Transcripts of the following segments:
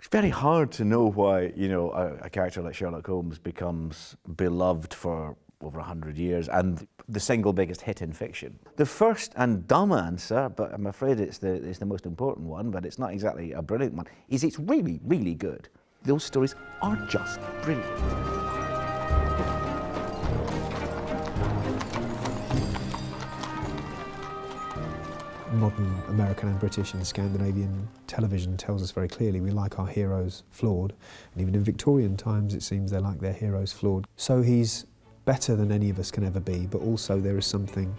It's very hard to know why, you know, a character like Sherlock Holmes becomes beloved for over 100 years and the single biggest hit in fiction. The first and dumb answer, but I'm afraid it's the most important one, but it's not exactly a brilliant one, is it's really, really good. Those stories are just brilliant. Modern American and British and Scandinavian television tells us very clearly we like our heroes flawed, and even in Victorian times it seems they like their heroes flawed. So he's better than any of us can ever be, but also there is something,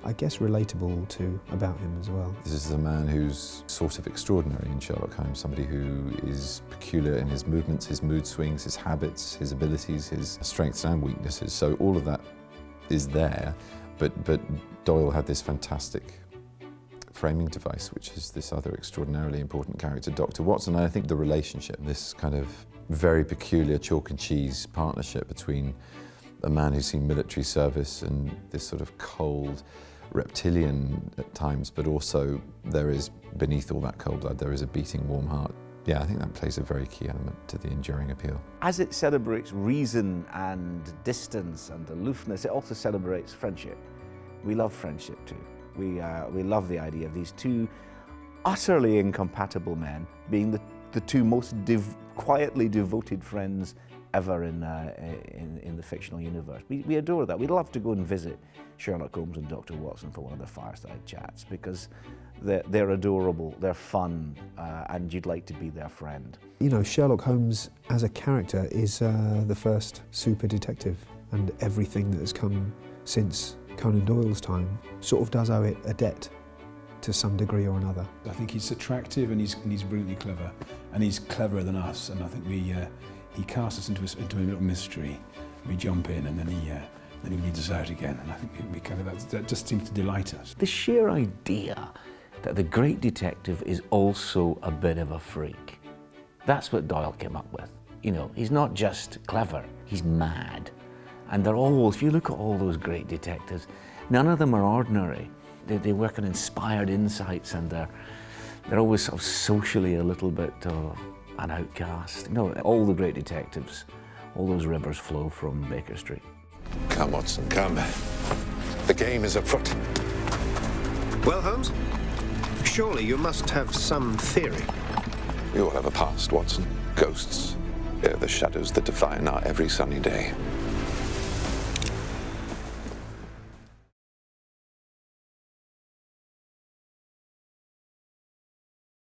I guess, relatable about him as well. This is a man who's sort of extraordinary in Sherlock Holmes, somebody who is peculiar in his movements, his mood swings, his habits, his abilities, his strengths and weaknesses. So all of that is there, but Doyle had this fantastic framing device, which is this other extraordinarily important character, Dr. Watson. And I think the relationship, this kind of very peculiar chalk and cheese partnership between a man who's seen military service and this sort of cold reptilian at times, but also there is, beneath all that cold blood, there is a beating warm heart. Yeah, I think that plays a very key element to the enduring appeal. As it celebrates reason and distance and aloofness, it also celebrates friendship. We love friendship too. We love the idea of these two utterly incompatible men being the two most quietly devoted friends ever in the fictional universe. We adore that. We'd love to go and visit Sherlock Holmes and Dr. Watson for one of their fireside chats because they're adorable, they're fun, and you'd like to be their friend. You know, Sherlock Holmes as a character is the first super detective, and everything that has come since Conan Doyle's time sort of does owe it a debt to some degree or another. I think he's attractive and he's brilliantly clever, and he's cleverer than us, and I think he casts us into a little mystery. We jump in and then he leads us out again, and I think we kind of, that just seems to delight us. The sheer idea that the great detective is also a bit of a freak, that's what Doyle came up with. You know, he's not just clever, he's mad. And they're all, if you look at all those great detectives, none of them are ordinary. They work on inspired insights, and they're always sort of socially a little bit an outcast. You know, all the great detectives, all those rivers flow from Baker Street. Come, Watson, come. The game is afoot. Well, Holmes, surely you must have some theory. We all have a past, Watson. Ghosts. They're the shadows that define our every sunny day.